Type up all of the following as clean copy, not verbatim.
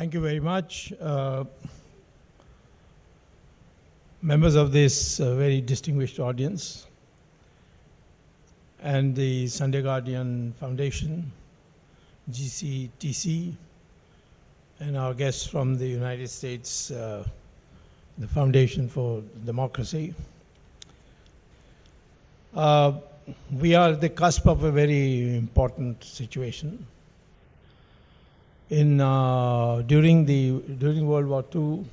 Thank you very much. Members of this very distinguished audience and the Sunday Guardian Foundation, GCTC, and our guests from the United States, the Foundation for Democracy. We are at the cusp of a very important situation. During World War II,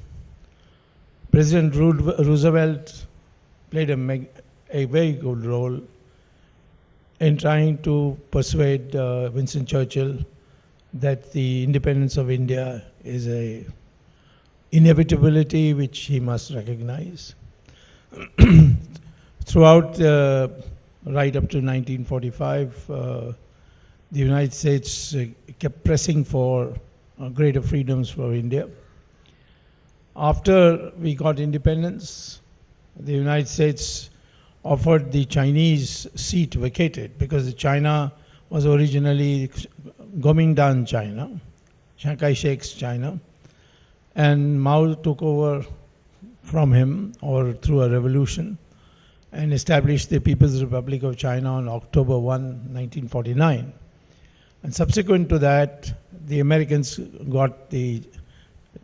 President Roosevelt played a very good role in trying to persuade Winston Churchill that the independence of India is an inevitability which he must recognize. Throughout, right up to 1945, the United States kept pressing for greater freedoms for India. After we got independence, the United States offered the Chinese seat vacated because China was originally Kuomintang China, Chiang Kai-shek's China, and Mao took over from him or through a revolution and established the People's Republic of China on October 1, 1949. And subsequent to that, the Americans got the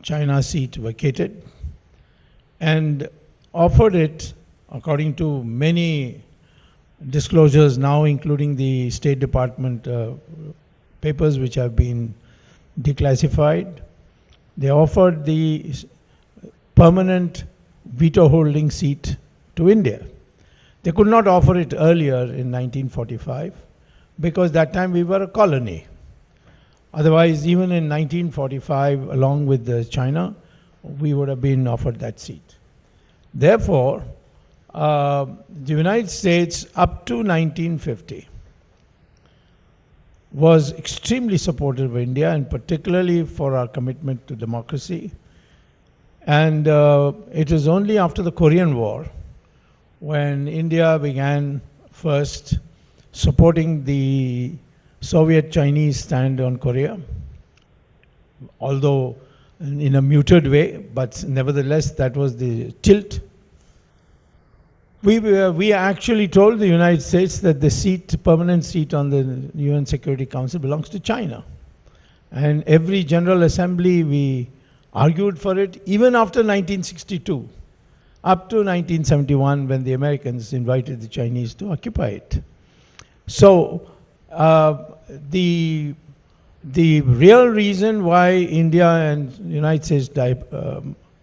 China seat vacated and offered it, according to many disclosures now, including the State Department papers which have been declassified, they offered the permanent veto holding seat to India. They could not offer it earlier in 1945 because that time we were a colony. Otherwise, even in 1945, along with China, we would have been offered that seat. Therefore, the United States, up to 1950, was extremely supportive of India, and particularly for our commitment to democracy. And it was only after the Korean War when India began first supporting the Soviet-Chinese stand on Korea, although in a muted way, but nevertheless that was the tilt. We actually told the United States that the permanent seat on the UN Security Council belongs to China. And every General Assembly we argued for it, even after 1962, up to 1971 when the Americans invited the Chinese to occupy it. So the real reason why India and the United States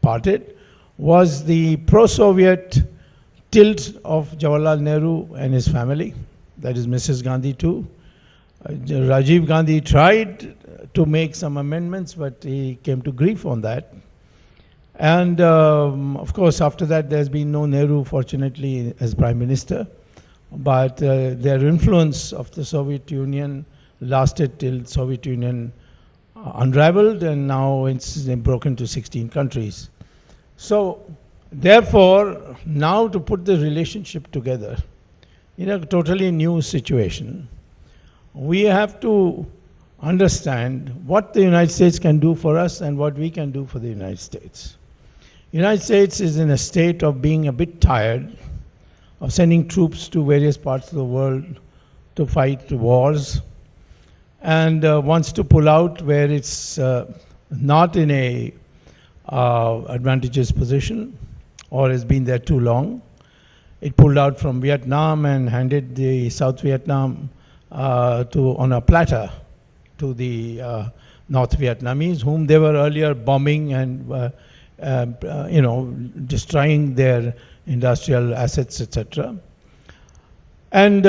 parted was the pro-Soviet tilt of Jawaharlal Nehru and his family, that is Mrs. Gandhi too. Rajiv Gandhi tried to make some amendments, but he came to grief on that. And of course, after that, there's been no Nehru, fortunately, as Prime Minister. But their influence of the Soviet Union lasted till Soviet Union unraveled, and now it's broken to 16 countries. So, therefore, now to put the relationship together in a totally new situation, we have to understand what the United States can do for us and what we can do for the United States. The United States is in a state of being a bit tired of sending troops to various parts of the world to fight wars, and wants to pull out where it's not in a advantageous position or has been there too long. It pulled out from Vietnam and handed the South Vietnam on a platter to the North Vietnamese, whom they were earlier bombing and destroying their industrial assets, etc. And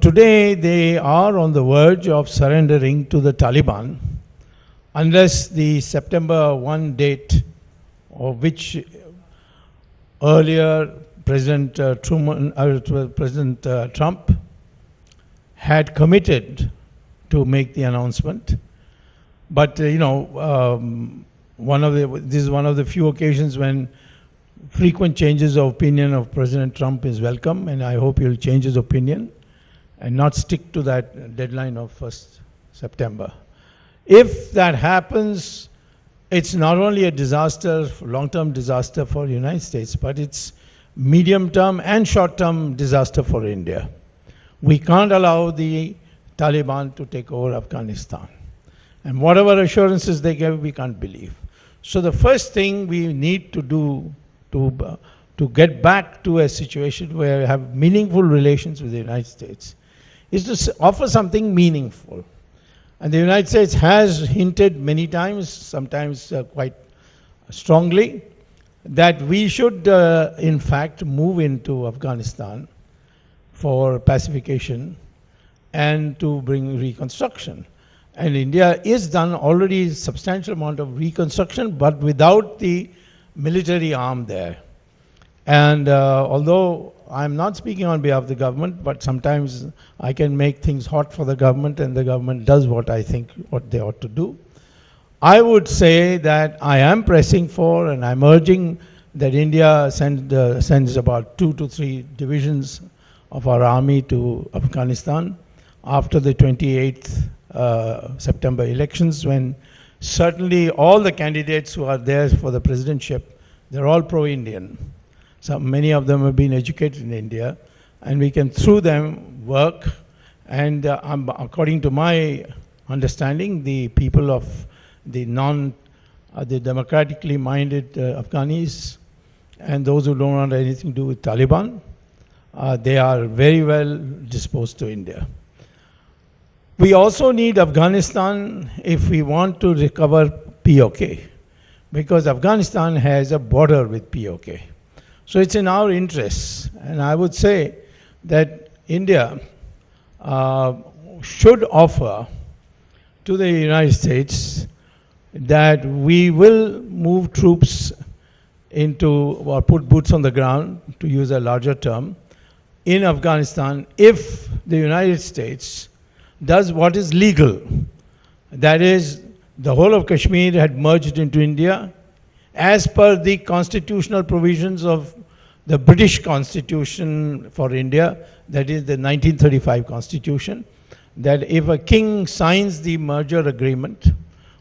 today they are on the verge of surrendering to the Taliban unless the September 1 date, of which earlier President Trump had committed to make the announcement. But this is one of the few occasions when frequent changes of opinion of President Trump is welcome, and I hope he'll change his opinion and not stick to that deadline of 1st September. If that happens, it's not only a disaster, long-term disaster for the United States, but it's medium-term and short-term disaster for India. We can't allow the Taliban to take over Afghanistan. And whatever assurances they give, we can't believe. So the first thing we need to do to get back to a situation where we have meaningful relations with the United States is to offer something meaningful. And the United States has hinted many times, sometimes quite strongly, that we should in fact move into Afghanistan for pacification and to bring reconstruction. And India is done already a substantial amount of reconstruction, but without the military arm there. And although I'm not speaking on behalf of the government, but sometimes I can make things hot for the government, and the government does what I think what they ought to do. I would say that I am pressing for, and I'm urging that India sends about 2 to 3 divisions of our army to Afghanistan after the 28th September elections, when certainly all the candidates who are there for the presidentship, they're all pro-Indian. So many of them have been educated in India, and we can through them work. And according to my understanding, the people of the democratically minded Afghanis and those who don't want anything to do with Taliban, they are very well disposed to India. We also need Afghanistan if we want to recover POK, because Afghanistan has a border with POK. So it's in our interests, and I would say that India should offer to the United States that we will move troops into, or put boots on the ground, to use a larger term, in Afghanistan if the United States does what is legal. That is, the whole of Kashmir had merged into India as per the constitutional provisions of the British Constitution for India, that is the 1935 Constitution, that if a king signs the merger agreement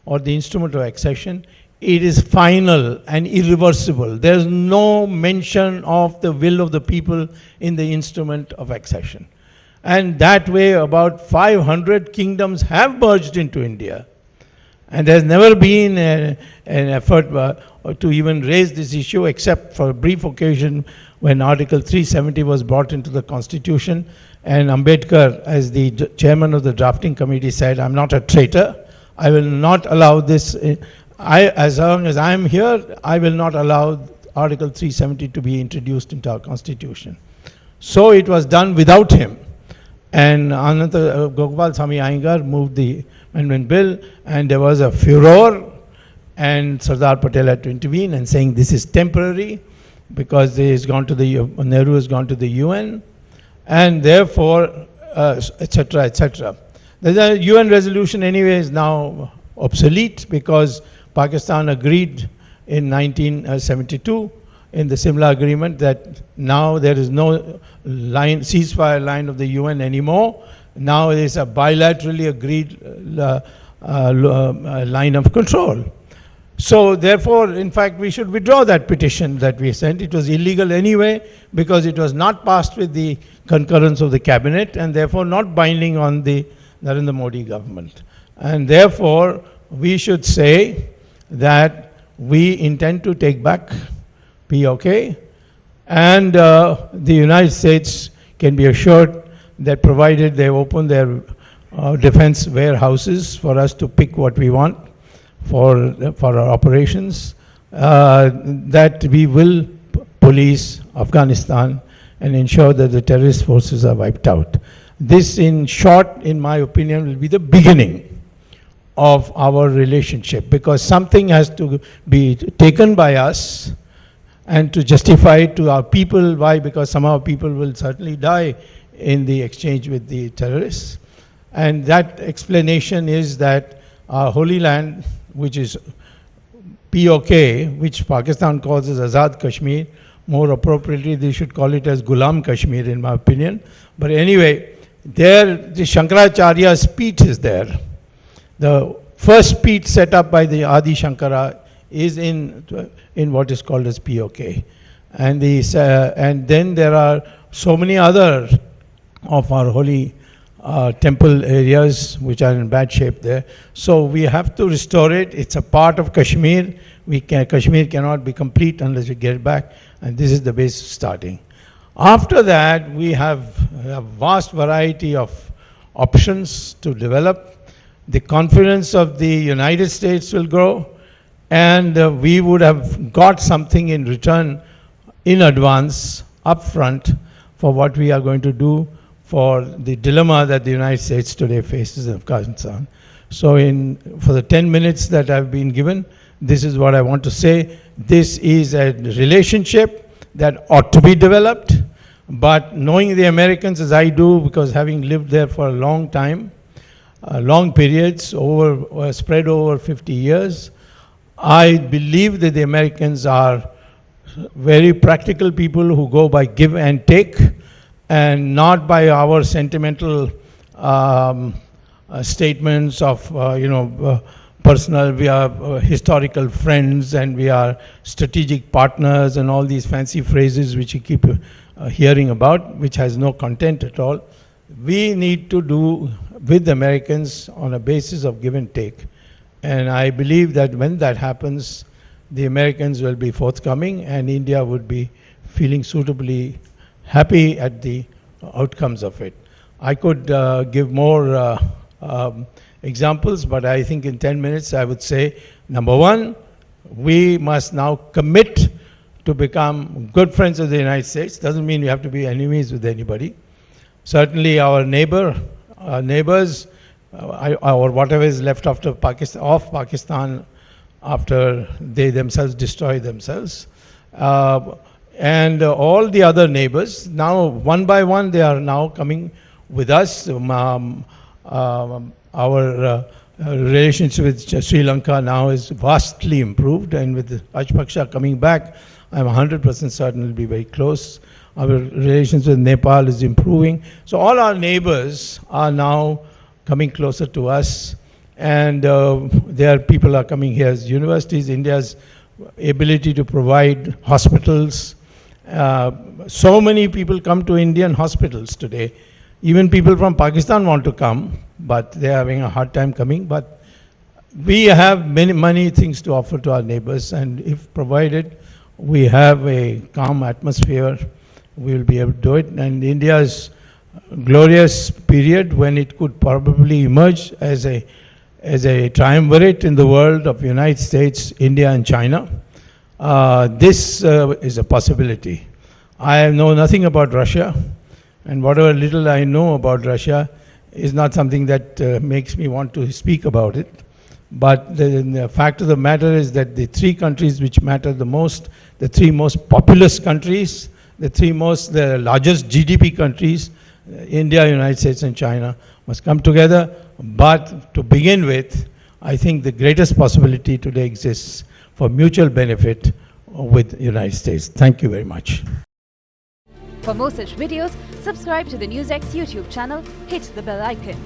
or the instrument of accession, it is final and irreversible. There is no mention of the will of the people in the instrument of accession. And that way about 500 kingdoms have merged into India. And there's never been an effort to even raise this issue, except for a brief occasion when Article 370 was brought into the Constitution, and Ambedkar, as the chairman of the drafting committee, said, "I'm not a traitor. I will not allow this. As long as I'm here, I will not allow Article 370 to be introduced into our Constitution." So it was done without him. And Gopal Swamy Iyengar moved the amendment bill, and there was a furor, and Sardar Patel had to intervene and saying this is temporary because Nehru has gone to the UN, and therefore, etc., etc. The UN resolution anyway is now obsolete because Pakistan agreed in 1972 in the Simla agreement that now there is no ceasefire line of the UN anymore. Now it is a bilaterally agreed line of control. So therefore, in fact, we should withdraw that petition that we sent. It was illegal anyway because it was not passed with the concurrence of the cabinet, and therefore not binding on the Narendra Modi government. And therefore, we should say that we intend to take back POK, and the United States can be assured that provided they open their defense warehouses for us to pick what we want for our operations, that we will police Afghanistan and ensure that the terrorist forces are wiped out. This, in short, in my opinion, will be the beginning of our relationship, because something has to be taken by us and to justify it to our people. Why? Because some of our people will certainly die in the exchange with the terrorists. And that explanation is that our Holy Land, which is POK, which Pakistan calls as Azad Kashmir, more appropriately they should call it as Ghulam Kashmir in my opinion. But anyway, there the Shankaracharya's speech is there. The first pit set up by the Adi Shankara is in what is called as POK. And then there are so many other of our holy temple areas which are in bad shape there. So we have to restore it. It's a part of Kashmir. Kashmir cannot be complete unless we get it back, and this is the base starting. After that, we have a vast variety of options to develop. The confidence of the United States will grow, and we would have got something in return in advance, upfront, for what we are going to do for the dilemma that the United States today faces in Afghanistan. So for the 10 minutes that I've been given, this is what I want to say. This is a relationship that ought to be developed, but knowing the Americans as I do, because having lived there for a long time, long periods, spread over 50 years, I believe that the Americans are very practical people who go by give and take, and not by our sentimental statements of, personal, we are historical friends and we are strategic partners and all these fancy phrases which you keep hearing about, which has no content at all. We need to do with Americans on a basis of give and take. And I believe that when that happens, the Americans will be forthcoming and India would be feeling suitably happy at the outcomes of it. I could give more examples, but I think in 10 minutes I would say, number one, we must now commit to become good friends of the United States. Doesn't mean we have to be enemies with anybody. Certainly our neighbors, or whatever is left after Pakistan after they themselves destroy themselves. And all the other neighbors, now one by one they are now coming with us. Our relationship with Sri Lanka now is vastly improved, and with Rajpaksha coming back, I'm 100% certain it'll be very close. Our relations with Nepal is improving. So all our neighbors are now coming closer to us, and people are coming here as universities. India's ability to provide hospitals. So many people come to Indian hospitals today. Even people from Pakistan want to come, but they're having a hard time coming. But we have many things to offer to our neighbors, and if provided we have a calm atmosphere, we will be able to do it. And India's glorious period when it could probably emerge as a triumvirate in the world of United States, India and China. This is a possibility. I know nothing about Russia, and whatever little I know about Russia is not something that makes me want to speak about it. But the fact of the matter is that the three countries which matter the most, the three most populous countries, the largest GDP countries, India, United States and China, must come together. But to begin with, I think the greatest possibility today exists for mutual benefit with the United States. Thank you very much. For more such videos, subscribe to the NewsX YouTube channel, hit the bell icon.